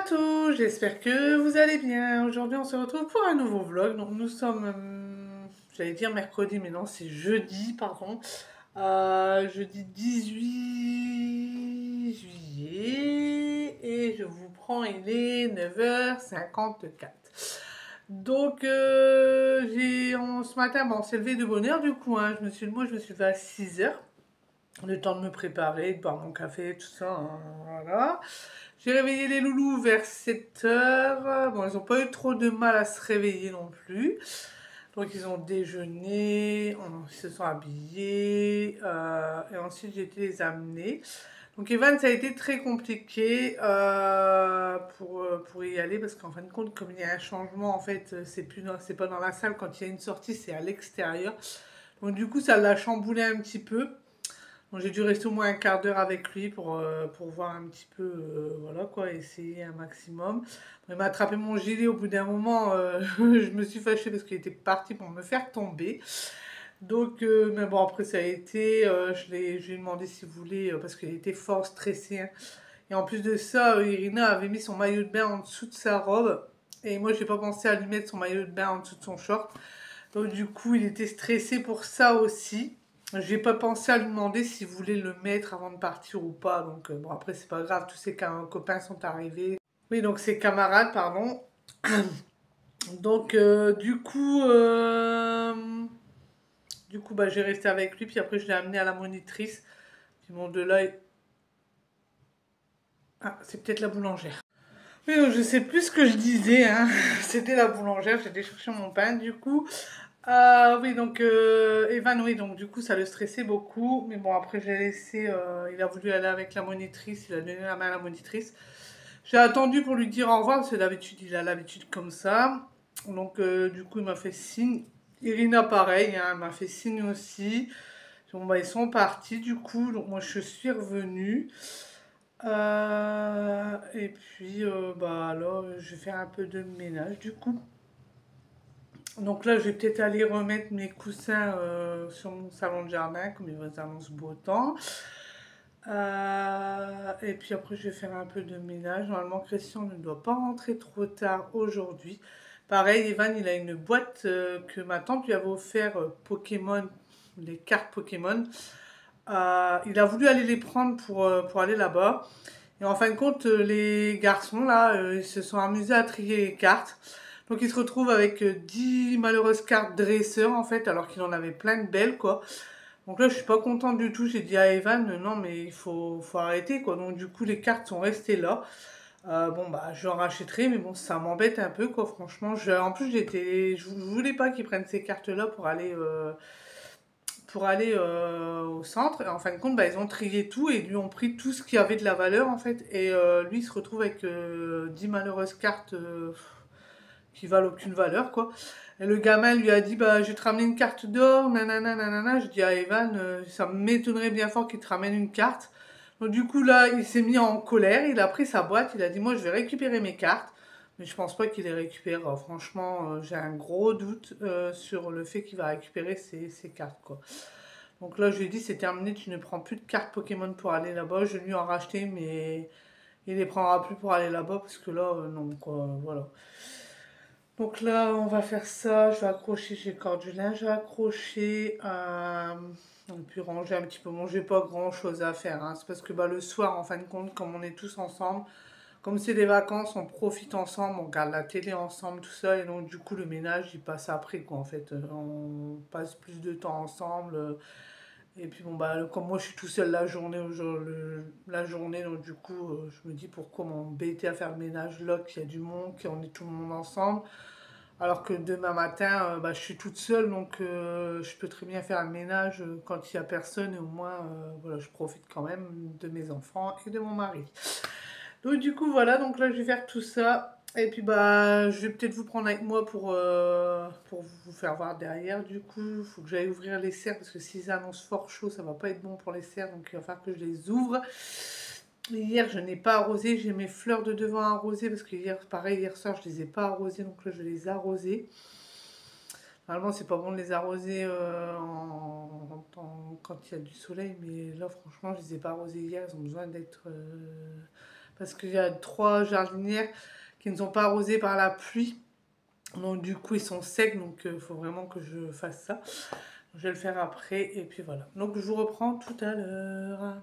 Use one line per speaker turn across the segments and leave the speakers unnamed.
tous, j'espère que vous allez bien. Aujourd'hui, on se retrouve pour un nouveau vlog. Donc, nous sommes, j'allais dire mercredi, mais non, c'est jeudi, pardon. Jeudi 18 juillet. Et je vous prends, il est 9h54. Donc, ce matin, bon, on s'est levé de bonne heure, du coup, hein. Moi, je me suis levée à 6h. Le temps de me préparer, de boire mon café, tout ça, hein, voilà. J'ai réveillé les loulous vers 7h. Bon, ils n'ont pas eu trop de mal à se réveiller non plus. Donc, ils ont déjeuné, ils se sont habillés, et ensuite j'ai été les amener. Donc, Evan, ça a été très compliqué pour y aller parce qu'en fin de compte, comme il y a un changement, en fait, c'est pas dans la salle. Quand il y a une sortie, c'est à l'extérieur. Donc, du coup, ça l'a chamboulé un petit peu. Donc j'ai dû rester au moins un quart d'heure avec lui pour voir un petit peu, voilà quoi, essayer un maximum. Il m'a attrapé mon gilet au bout d'un moment, je me suis fâchée parce qu'il était parti pour me faire tomber. Donc, mais bon, après ça a été, je lui ai demandé s'il voulait, parce qu'il était fort stressé, hein. Et en plus de ça, Irina avait mis son maillot de bain en dessous de sa robe. Et moi, j'ai pas pensé à lui mettre son maillot de bain en dessous de son short. Donc du coup, il était stressé pour ça aussi. J'ai pas pensé à lui demander s'il voulait le mettre avant de partir ou pas. Donc bon, après, c'est pas grave, tous ses copains sont arrivés. Oui, donc ses camarades, pardon. Donc bah, j'ai resté avec lui. Puis après, je l'ai amené à la monitrice. Puis mon de là, ah, c'est peut-être la boulangère. Oui, donc je sais plus ce que je disais, hein. C'était la boulangère, j'étais chercher mon pain du coup. Oui, donc Evan, oui, donc du coup ça le stressait beaucoup. Mais bon, après j'ai laissé, il a voulu aller avec la monitrice, il a donné la main à la monitrice. J'ai attendu pour lui dire au revoir, parce que d'habitude il a l'habitude comme ça. Donc du coup il m'a fait signe. Irina pareil, hein, elle m'a fait signe aussi. Bon bah ils sont partis du coup, donc moi je suis revenue. Et puis bah alors je vais faire un peu de ménage du coup. Donc là, je vais peut-être aller remettre mes coussins sur mon salon de jardin, comme il va annoncer beau temps. Et puis après, je vais faire un peu de ménage. Normalement, Christian ne doit pas rentrer trop tard aujourd'hui. Pareil, Evan, il a une boîte que ma tante lui avait offert Pokémon, les cartes Pokémon. Il a voulu aller les prendre pour aller là-bas. Et en fin de compte, les garçons, là, ils se sont amusés à trier les cartes. Donc, il se retrouve avec 10 malheureuses cartes dresseurs, en fait, alors qu'il en avait plein de belles, quoi. Donc là, je suis pas contente du tout. J'ai dit à Evan, non, mais il faut arrêter, quoi. Donc, du coup, les cartes sont restées là. Bon, bah, je en rachèterai, mais bon, ça m'embête un peu, quoi, franchement. En plus, je voulais pas qu'ils prennent ces cartes-là pour aller au centre. Et en fin de compte, bah, ils ont trié tout et lui ont pris tout ce qui avait de la valeur, en fait. Et lui, il se retrouve avec 10 malheureuses cartes qui valent aucune valeur, quoi. Et le gamin lui a dit, bah, je vais te ramener une carte d'or, nanana, nanana. Je dis à Evan, ça m'étonnerait bien fort qu'il te ramène une carte. Donc du coup, là, il s'est mis en colère, il a pris sa boîte, il a dit, moi, je vais récupérer mes cartes. Mais je pense pas qu'il les récupère. Franchement, j'ai un gros doute sur le fait qu'il va récupérer ses cartes, quoi. Donc là, je lui ai dit, c'est terminé, tu ne prends plus de cartes Pokémon pour aller là-bas. Je vais lui en racheter, mais il les prendra plus pour aller là-bas, parce que là, non, quoi, voilà. Donc là, on va faire ça. Je vais accrocher, j'ai encore du linge à accrocher. Et puis ranger un petit peu. Bon, j'ai pas grand chose à faire, hein. C'est parce que bah, le soir, en fin de compte, comme on est tous ensemble, comme c'est des vacances, on profite ensemble, on regarde la télé ensemble, tout ça. Et donc, du coup, le ménage, il passe après, quoi, en fait. On passe plus de temps ensemble. Et puis, bon, bah, comme moi, je suis tout seul la journée, donc du coup, je me dis pourquoi m'embêter à faire le ménage là, qu'il y a du monde, qu'on est tout le monde ensemble. Alors que demain matin, bah, je suis toute seule, donc je peux très bien faire le ménage quand il n'y a personne. Et au moins, voilà, je profite quand même de mes enfants et de mon mari. Donc du coup, voilà, donc là, je vais faire tout ça. Et puis, bah, je vais peut-être vous prendre avec moi pour vous faire voir derrière. Du coup, il faut que j'aille ouvrir les serres, parce que s'ils annoncent fort chaud, ça va pas être bon pour les serres. Donc, il va falloir que je les ouvre. Hier, je n'ai pas arrosé. J'ai mes fleurs de devant arrosées, parce que hier, pareil, hier soir, je les ai pas arrosées. Donc là, je vais les arroser. Normalement, c'est pas bon de les arroser quand il y a du soleil, mais là, franchement, je les ai pas arrosées hier. Ils ont besoin d'être parce qu'il y a 3 jardinières qui ne sont pas arrosées par la pluie. Donc du coup ils sont secs, donc il faut vraiment que je fasse ça. Je vais le faire après et puis voilà. Donc je vous reprends tout à l'heure.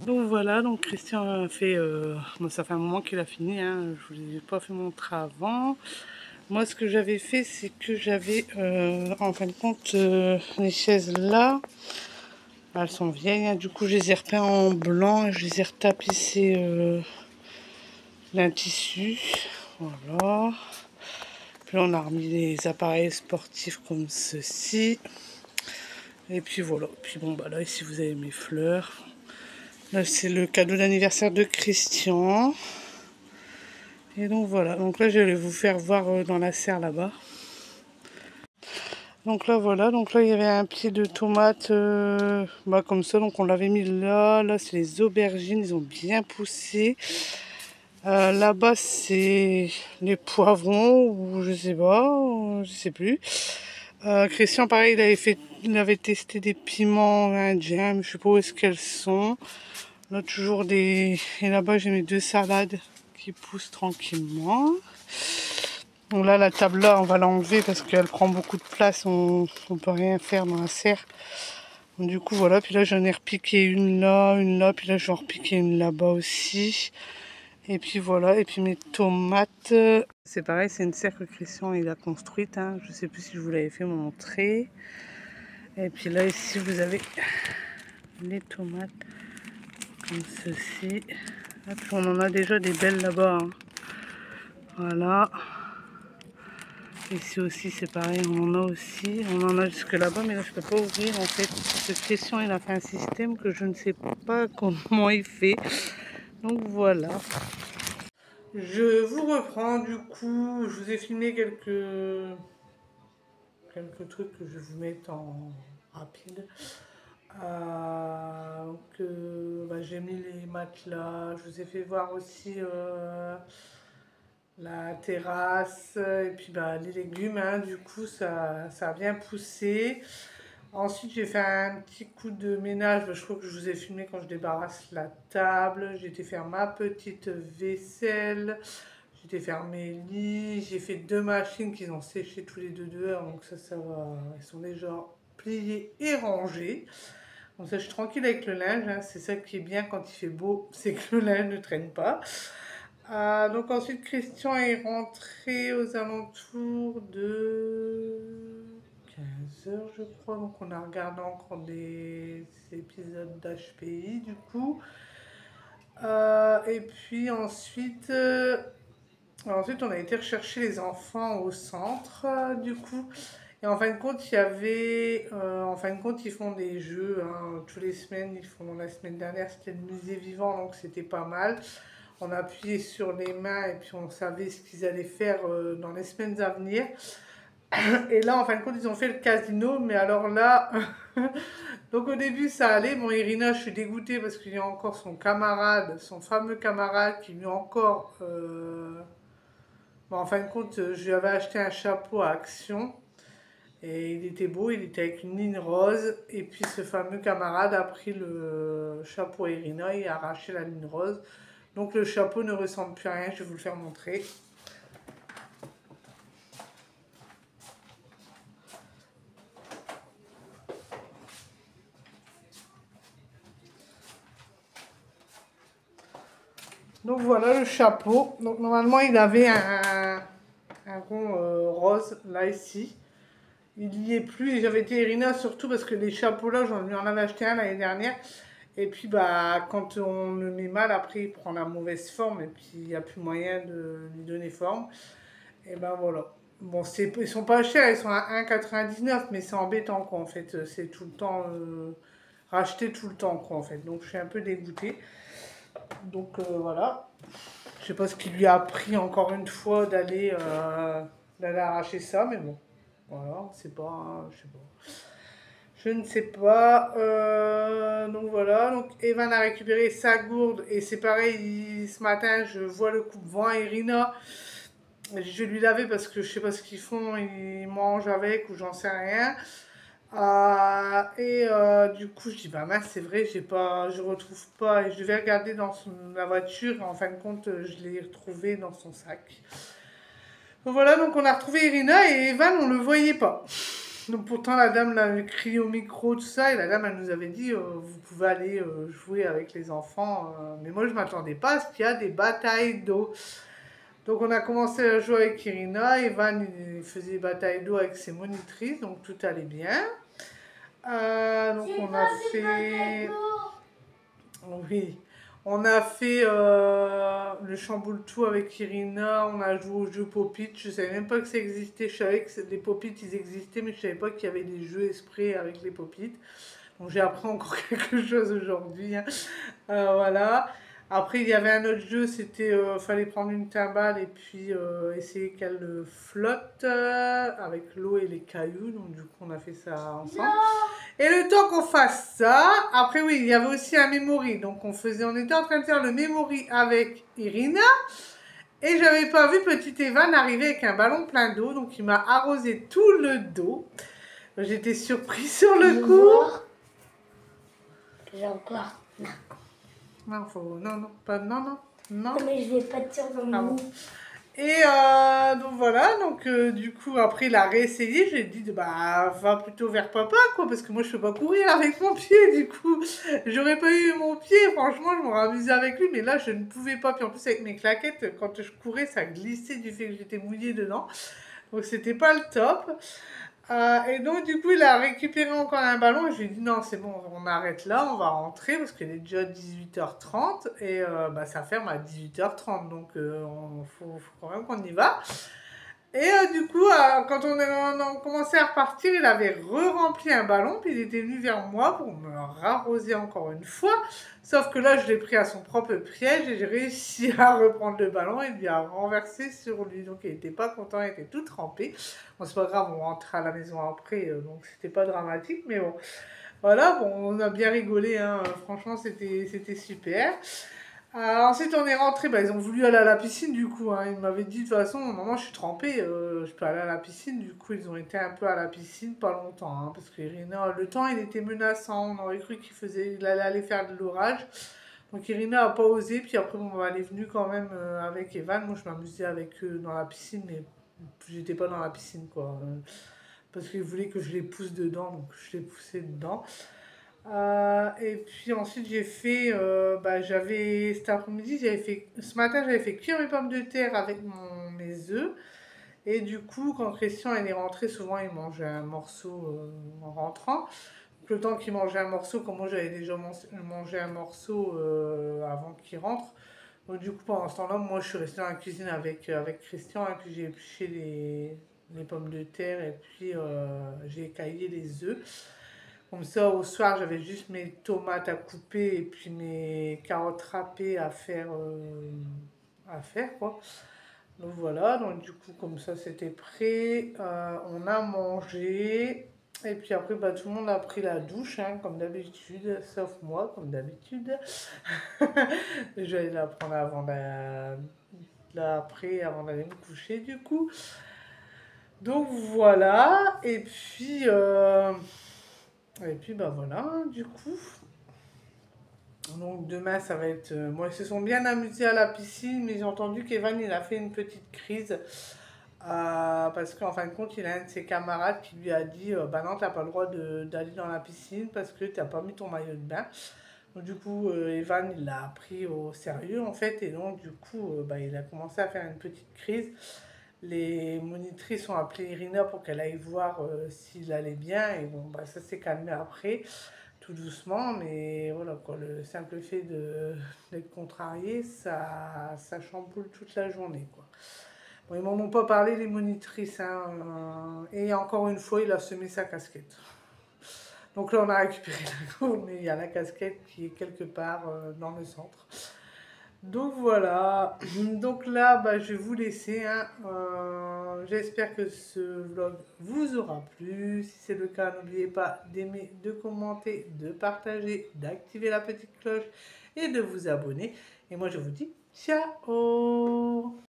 Donc voilà, donc Christian a fait, bon, ça fait un moment qu'il a fini, hein, je vous ai pas fait montrer avant. Moi ce que j'avais fait, c'est que j'avais en fin de compte les chaises là, elles sont vieilles, hein, du coup je les ai repeints en blanc, et je les ai retapissées d'un tissu, voilà. Puis là on a remis les appareils sportifs comme ceci. Et puis voilà, puis bon bah là ici vous avez mes fleurs. Là, c'est le cadeau d'anniversaire de Christian. Et donc voilà. Donc là, je vais vous faire voir dans la serre là-bas. Donc là, voilà. Donc là, il y avait un pied de tomate comme ça. Donc on l'avait mis là. Là, c'est les aubergines. Ils ont bien poussé. Là-bas, c'est les poivrons ou je sais pas. Je sais plus. Christian, pareil, il avait testé des piments indiens. Mais je sais pas où est-ce qu'elles sont. Là, toujours des... Et là-bas, j'ai mes 2 salades qui poussent tranquillement. Donc là, la table là, on va l'enlever parce qu'elle prend beaucoup de place. On peut rien faire dans la serre. Donc, du coup, voilà. Puis là, j'en ai repiqué une là. Puis là, je vais en repiquer une là-bas aussi. Et puis voilà. Et puis mes tomates. C'est pareil, c'est une serre que Christian il a construite. Hein. Je sais plus si je vous l'avais fait montrer. Et puis là, ici, vous avez les tomates. Comme ceci. On en a déjà des belles là-bas. Hein. Voilà. Ici aussi, c'est pareil, on en a aussi. On en a jusque là-bas, mais là, je peux pas ouvrir, en fait. Cette question, il a fait un système que je ne sais pas comment il fait. Donc, voilà. Je vous reprends, du coup, je vous ai filmé quelques trucs que je vais vous mettre en rapide. J'ai mis les matelas, je vous ai fait voir aussi la terrasse et puis les légumes, hein, du coup ça a bien poussé. Ensuite j'ai fait un petit coup de ménage, je crois que je vous ai filmé quand je débarrasse la table. J'ai été faire ma petite vaisselle, j'ai été faire mes lits, j'ai fait 2 machines qui ont séché tous les deux dehors, donc ça va, ils sont déjà pliés et rangés. Donc ça, je suis tranquille avec le linge, hein. C'est ça qui est bien quand il fait beau, c'est que le linge ne traîne pas. Donc ensuite, Christian est rentré aux alentours de 15 heures, je crois. Donc on a regardé encore des épisodes d'HPI, du coup. Et puis ensuite, on a été rechercher les enfants au centre, du coup. Et en fin de compte, ils font des jeux, hein, tous les semaines. La semaine dernière, c'était le musée vivant, donc c'était pas mal. On appuyait sur les mains et puis on savait ce qu'ils allaient faire dans les semaines à venir. Et là, en fin de compte, ils ont fait le casino, mais alors là, donc au début, ça allait. Bon, Irina, je suis dégoûtée parce qu'il y a encore son camarade, son fameux camarade, qui lui encore. Bon, en fin de compte, je lui avais acheté un chapeau à Action. Et il était beau, il était avec une ligne rose. Et puis ce fameux camarade a pris le chapeau à Irina et a arraché la ligne rose. Donc le chapeau ne ressemble plus à rien, je vais vous le faire montrer. Donc voilà le chapeau. Donc normalement il avait un rond rose là ici. Il n'y est plus et j'avais dit Irina surtout parce que les chapeaux là, j'en lui en avais acheté un l'année dernière. Et puis quand on le met mal, après il prend la mauvaise forme et puis il n'y a plus moyen de lui donner forme. Et voilà. Bon, ils sont pas chers, ils sont à 1,99, mais c'est embêtant quoi en fait. C'est tout le temps racheté tout le temps quoi en fait. Donc je suis un peu dégoûtée. Donc voilà. Je sais pas ce qui lui a pris encore une fois d'aller arracher ça, mais bon. Voilà, c'est pas. Je sais pas. Je ne sais pas. Donc voilà. Donc Evan a récupéré sa gourde et c'est pareil. Ce matin, je vois le coupe-vent à Irina. Je vais lui laver parce que je sais pas ce qu'ils font. Ils mangent avec ou j'en sais rien. Du coup, je dis bah mince, c'est vrai, je retrouve pas. Et je devais regarder dans la voiture. Et en fin de compte, je l'ai retrouvé dans son sac. Donc voilà, donc on a retrouvé Irina et Evan, on le voyait pas. Donc pourtant la dame l'avait crié au micro, tout ça, et la dame elle nous avait dit vous pouvez aller jouer avec les enfants. Mais moi je m'attendais pas à ce qu'il y a des batailles d'eau. Donc on a commencé à jouer avec Irina, Evan il faisait des batailles d'eau avec ses monitrices, donc tout allait bien. Donc on a fait... Oui, on a fait le chamboule-tout avec Irina, on a joué au jeu Pop-It, je savais même pas que ça existait, je savais que les Pop-It ils existaient, mais je savais pas qu'il y avait des jeux esprits avec les Pop-It. Donc j'ai appris encore quelque chose aujourd'hui, hein. Voilà. Après il y avait un autre jeu, c'était fallait prendre une timbale et puis essayer qu'elle flotte avec l'eau et les cailloux, donc du coup on a fait ça ensemble. Et le temps qu'on fasse ça, après oui, il y avait aussi un memory. Donc on était en train de faire le memory avec Irina. Et j'avais pas vu petit Evan arriver avec un ballon plein d'eau. Donc il m'a arrosé tout le dos. J'étais surprise sur le coup.
J'ai encore. Non.
Non, pas, non.
Non, mais je vais pas te tirer dans le mou.
Et donc voilà, donc du coup après il a réessayé, j'ai dit bah va plutôt vers papa quoi, parce que moi je peux pas courir avec mon pied, du coup j'aurais pas eu mon pied, franchement je m'aurais amusée avec lui, mais là je ne pouvais pas, puis en plus avec mes claquettes, quand je courais ça glissait du fait que j'étais mouillée dedans, donc c'était pas le top. Et donc du coup il a récupéré encore un ballon et je lui ai dit non c'est bon on arrête là, on va rentrer parce qu'il est déjà 18h30 et ça ferme à 18h30 donc faut quand même qu'on y va. Et du coup, quand on a commencé à repartir, il avait re-rempli un ballon, puis il était venu vers moi pour me rarroser encore une fois. Sauf que là, je l'ai pris à son propre piège et j'ai réussi à reprendre le ballon et lui à renverser sur lui. Donc il n'était pas content, il était tout trempé. Bon, c'est pas grave, on rentre à la maison après, donc c'était pas dramatique, mais bon. Voilà, bon, on a bien rigolé, hein. Franchement, c'était super. Ensuite, on est rentré, bah, ils ont voulu aller à la piscine du coup, hein. Ils m'avaient dit de toute façon, maman, je suis trempée, je peux aller à la piscine. Du coup, ils ont été un peu à la piscine, pas longtemps, hein, parce que Irina, le temps, il était menaçant. On aurait cru il allait aller faire de l'orage. Donc Irina n'a pas osé, puis après, bon, elle est venue quand même avec Evan. Moi, je m'amusais avec eux dans la piscine, mais j'étais pas dans la piscine, quoi. Parce qu'ils voulaient que je les pousse dedans, donc je les poussais dedans. Et puis ensuite j'ai fait, cet après-midi, ce matin j'avais fait cuire mes pommes de terre avec mes œufs. Et du coup, quand Christian il est rentré, souvent il mangeait un morceau en rentrant. Donc, le temps qu'il mangeait un morceau, comme moi j'avais déjà mangé un morceau avant qu'il rentre. Donc du coup, pendant ce temps-là, moi je suis restée dans la cuisine avec Christian et puis j'ai épluché les pommes de terre et puis j'ai écaillé les œufs. Comme ça, au soir, j'avais juste mes tomates à couper et puis mes carottes râpées à faire, quoi. Donc voilà, donc du coup, comme ça, c'était prêt. On a mangé. Et puis après, bah, tout le monde a pris la douche, hein, comme d'habitude, sauf moi, comme d'habitude. J'allais la prendre avant d'aller me coucher, du coup. Donc voilà, et puis bah voilà, hein, du coup. Donc demain, ça va être... Bon, ils se sont bien amusés à la piscine, mais j'ai entendu qu'Evan, il a fait une petite crise. Parce qu'en fin de compte, il a un de ses camarades qui lui a dit, bah non, t'as pas le droit d'aller dans la piscine parce que t'as pas mis ton maillot de bain. Donc du coup, Evan, il l'a pris au sérieux, en fait, et donc du coup, bah, il a commencé à faire une petite crise. Les monitrices ont appelé Irina pour qu'elle aille voir s'il allait bien, et bon, bah, ça s'est calmé après tout doucement, mais voilà quoi, le simple fait d'être contrarié, ça chamboule toute la journée quoi. Bon, ils m'en ont pas parlé les monitrices, hein, et encore une fois, il a semé sa casquette. Donc là, on a récupéré la cour, mais il y a la casquette qui est quelque part dans le centre. Donc voilà, donc là bah, je vais vous laisser, hein. J'espère que ce vlog vous aura plu. Si c'est le cas, n'oubliez pas d'aimer, de commenter, de partager, d'activer la petite cloche et de vous abonner. Et moi je vous dis ciao.